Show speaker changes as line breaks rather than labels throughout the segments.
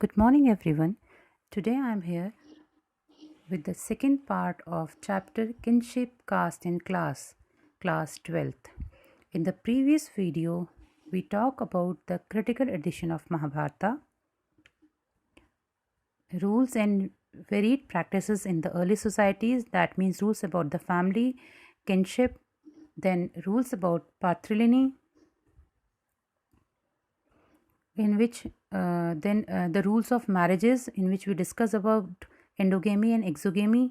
Good morning, everyone. Today I am here with the second part of chapter Kinship, Caste, and class 12th. In the previous video, we talk about the critical edition of Mahabharata, rules and varied practices in the early societies. That means rules about the family, kinship, then rules about patrilineal, in which the rules of marriages, in which we discuss about endogamy and exogamy.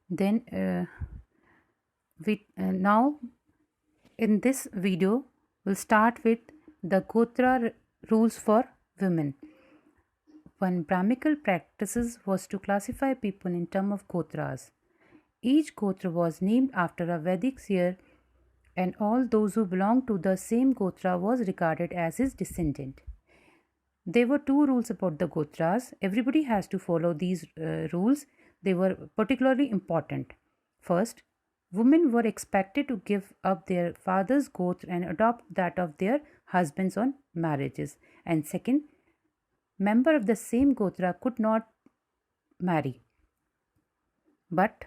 Then we now in this video we'll start with the Gotra rules for women. One Brahmical practices was to classify people in terms of Gotras. Each Gotra was named after a Vedic seer, and all those who belonged to the same Gotra was regarded as his descendant. There were two rules about the Gotras. Everybody has to follow these rules. They were particularly important. First, women were expected to give up their father's Gotra and adopt that of their husbands on marriages. And second, member of the same Gotra could not marry. But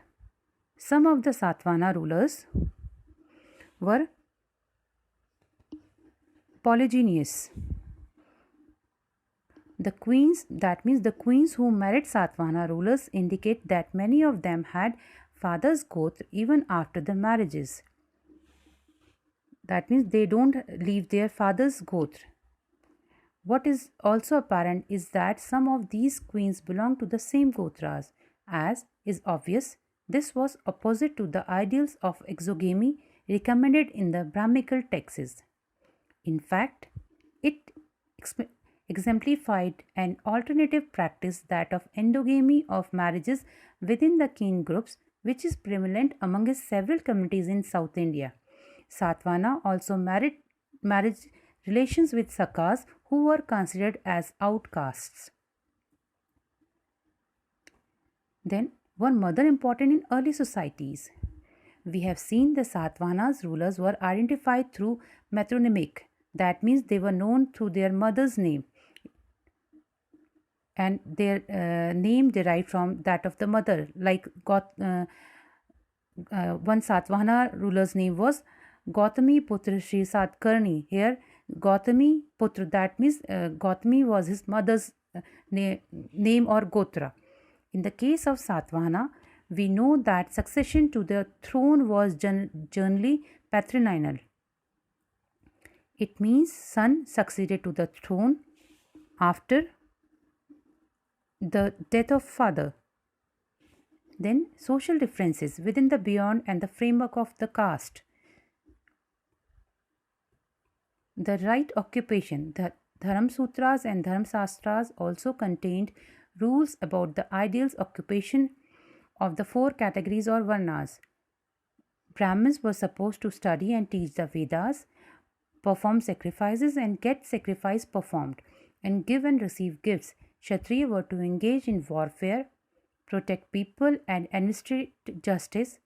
some of the Satvana rulers were polygynous. The queens, that means the queens who married Satvana rulers, indicate that many of them had father's Gotra even after the marriages. That means they don't leave their father's Gotra. What is also apparent is that some of these queens belong to the same Gotras. As is obvious, this was opposite to the ideals of exogamy recommended in the Brahmical texts. In fact, it exemplified an alternative practice, that of endogamy of marriages within the kin groups, which is prevalent among several communities in South India. Satvana also marriage relations with Sakas, who were considered as outcasts. Then, one mother important in early societies. We have seen the Satvana's rulers were identified through metronymic. That means they were known through their mother's name, and their name derived from that of the mother. Like one Satvana ruler's name was Gautami Putra Shri Satkarni. Here, Gautami Putra, that means Gautami was his mother's name or Gotra. In the case of Satvana, we know that succession to the throne was generally patrilineal. It means son succeeded to the throne after the death of father. Then social differences within the beyond and the framework of the caste. The right occupation, the Dharam Sutras and Dharam Shastras also contained rules about the ideal occupation of the four categories or varnas. Brahmins were supposed to study and teach the Vedas, perform sacrifices and get sacrifice performed, and give and receive gifts. Kshatriya were to engage in warfare, protect people and administrate justice,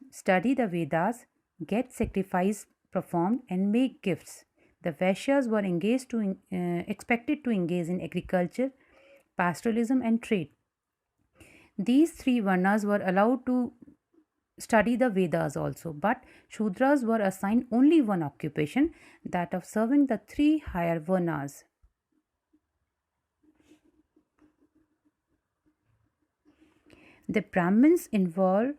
study the Vedas, get sacrifice performed and make gifts. The Vaishyas were expected to engage in agriculture, pastoralism and trade. These three varnas were allowed to study the Vedas also, but Shudras were assigned only one occupation, that of serving the three higher varnas. The Brahmins evolved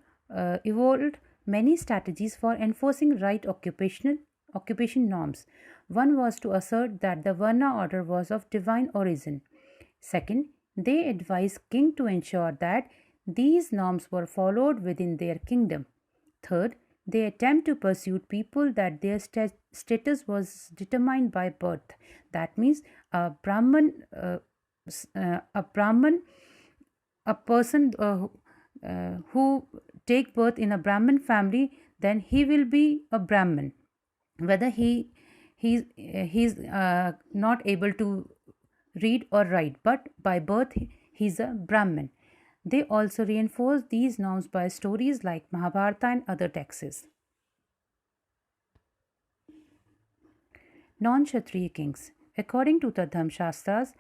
many strategies for enforcing right occupation norms. One was to assert that the Varna order was of divine origin. Second, they advised king to ensure that these norms were followed within their kingdom. Third, they attempt to persuade people that their status was determined by birth. That means a Brahman, a person who take birth in a Brahmin family, then he will be a Brahmin, whether he's not able to read or write, but by birth he's a Brahmin. They also reinforce these norms by stories like Mahabharata and other texts. Non-Kshatriya kings. According to the Dhamshastras,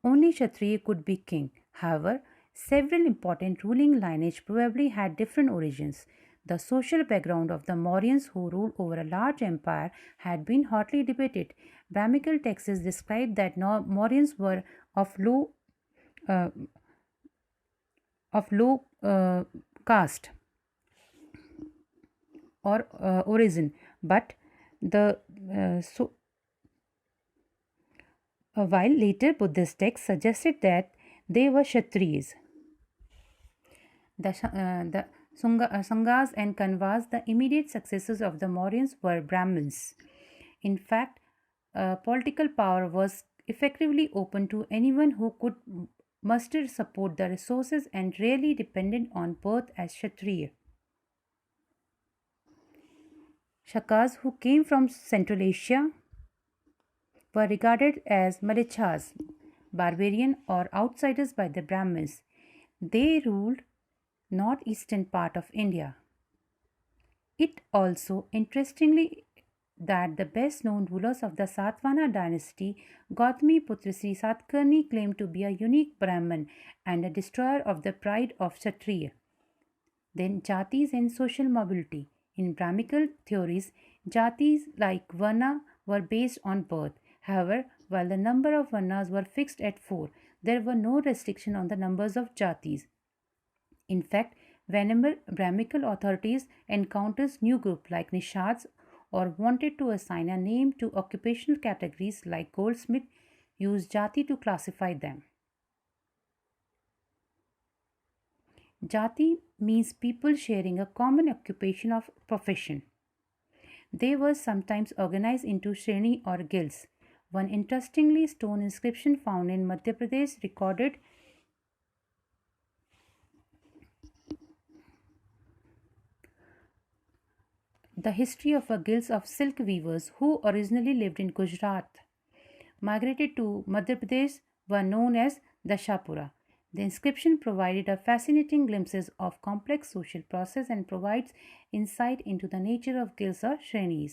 only Kshatriya could be king. However, several important ruling lineage probably had different origins. The social background of the Mauryans who ruled over a large empire had been hotly debated. Brahmical texts describe that Mauryans were of uh, low caste or origin, but the so while later Buddhist texts suggested that they were Kshatriyas. The Sangas and Kanvas, the immediate successors of the Mauryans, were Brahmins. In fact, political power was effectively open to anyone who could muster support the resources and rarely dependent on birth as Kshatriya. Shakas who came from Central Asia were regarded as Malichas, barbarian or outsiders by the Brahmins. They ruled northeastern part of India. It also interestingly that the best known rulers of the Satvana dynasty, Gautami Putra Sri Satkarni, claimed to be a unique Brahmin and a destroyer of the pride of Kshatriya. Then jatis and social mobility. In Brahmical theories, jatis like Varna were based on birth. However, while the number of Varnas were fixed at 4, there were no restriction on the numbers of jatis. In fact, whenever Brahmical authorities encounters new group like Nishads or wanted to assign a name to occupational categories like goldsmith, used jati to classify them. Jati means people sharing a common occupation of profession. They were sometimes organized into shreni or guilds. One interestingly stone inscription found in Madhya Pradesh recorded the history of a guild of silk weavers who originally lived in Gujarat, migrated to Madhya Pradesh, were known as Dashapura. The inscription provided a fascinating glimpses of complex social process and provides insight into the nature of guilds or shrenis.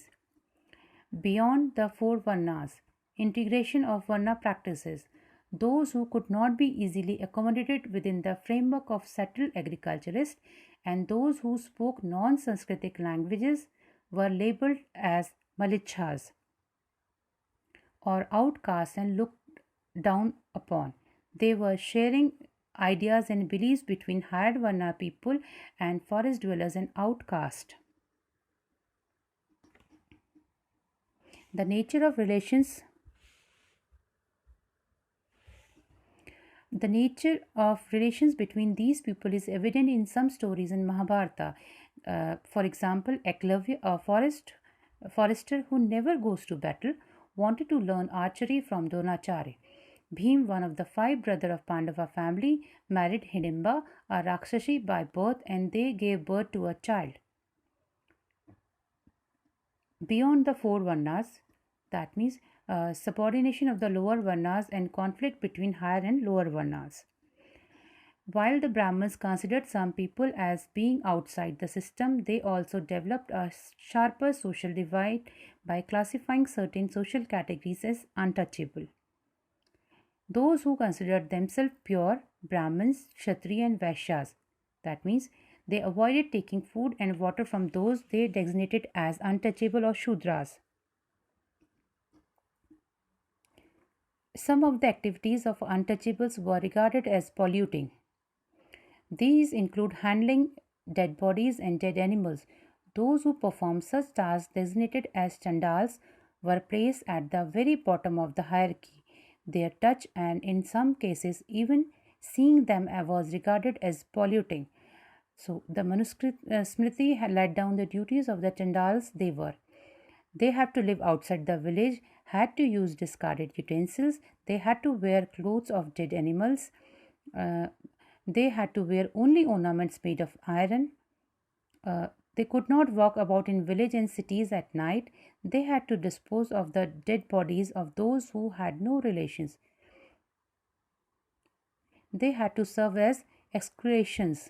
Beyond the four varnas, integration of varna practices. Those who could not be easily accommodated within the framework of settled agriculturists and those who spoke non Sanskritic languages were labeled as Malichas or outcasts and looked down upon. They were sharing ideas and beliefs between hired Varna people and forest dwellers and outcasts. The nature of relations The nature of relations between these people is evident in some stories in Mahabharata. For example, Eklavya, a forester who never goes to battle, wanted to learn archery from Dronacharya. Bhim, one of the 5 brothers of Pandava family, married Hidimba, a Rakshasi by birth, and they gave birth to a child. Beyond the 4 Varnas, that means subordination of the lower Varnas and conflict between higher and lower Varnas. While the Brahmins considered some people as being outside the system, they also developed a sharper social divide by classifying certain social categories as untouchable. Those who considered themselves pure, Brahmins, Kshatriya, and Vaishyas, that means they avoided taking food and water from those they designated as untouchable or Shudras. Some of the activities of untouchables were regarded as polluting. These include handling dead bodies and dead animals. Those who performed such tasks, designated as Chandals, were placed at the very bottom of the hierarchy. Their touch and, in some cases, even seeing them was regarded as polluting. So, the Smriti had laid down the duties of the Chandals they were. They had to live outside the village, had to use discarded utensils, they had to wear clothes of dead animals, they had to wear only ornaments made of iron. They could not walk about in village and cities at night. They had to dispose of the dead bodies of those who had no relations. They had to serve as excretions.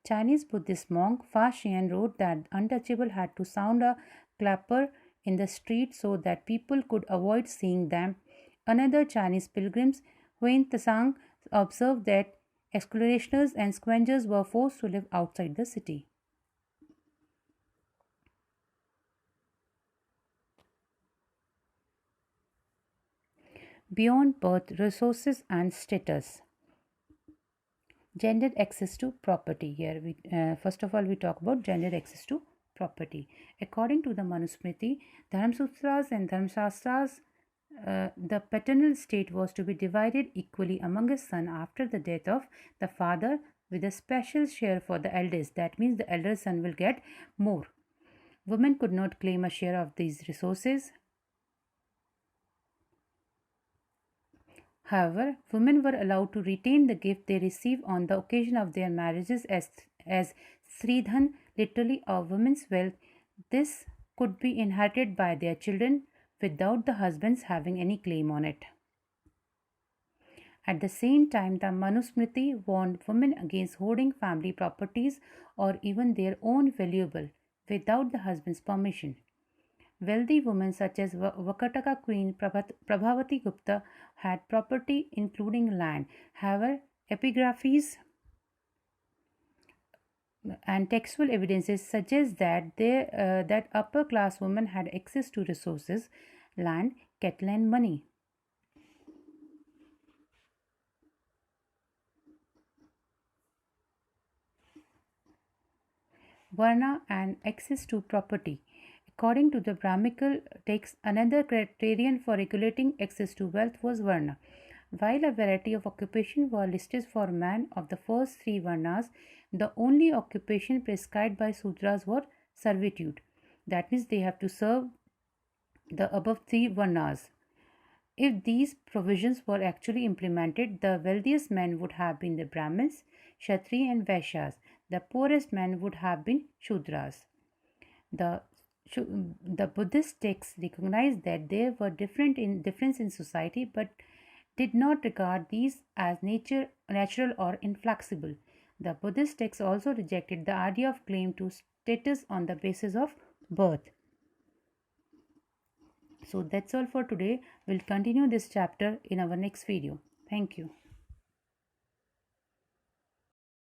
Chinese Buddhist monk Fa Xian wrote that untouchable had to sound a clapper in the street so that people could avoid seeing them. Another Chinese pilgrims, Huyen Tsang, observed that explorationers and scavengers were forced to live outside the city. Beyond birth, resources, and status. Gendered access to property. Here, first of all, we talk about gendered access to property. According to the Manusmriti, Dharmsutras and Dharmshastras, the paternal estate was to be divided equally among his son after the death of the father, with a special share for the eldest. That means the elder son will get more. Women could not claim a share of these resources. However, women were allowed to retain the gift they received on the occasion of their marriages as Sridhan, literally a woman's wealth. This could be inherited by their children without the husbands having any claim on it. At the same time, the Manusmriti warned women against hoarding family properties or even their own valuable without the husband's permission. Wealthy women such as Vakataka Queen Prabhavati Gupta had property including land. However, epigraphies and textual evidences suggest that upper class women had access to resources, land, cattle, and money. Varna and access to property. According to the Brahmical texts, another criterion for regulating access to wealth was Varna. While a variety of occupations were listed for men of the first three Varnas, the only occupation prescribed by Sudras were servitude. That means they have to serve the above three Varnas. If these provisions were actually implemented, the wealthiest men would have been the Brahmins, Kshatriya, and Vaishyas. The poorest men would have been Shudras. The Buddhist texts recognized that there were difference in society, but did not regard these as natural or inflexible. The Buddhist texts also rejected the idea of claim to status on the basis of birth. So that's all for today. We'll continue this chapter in our next video. Thank you.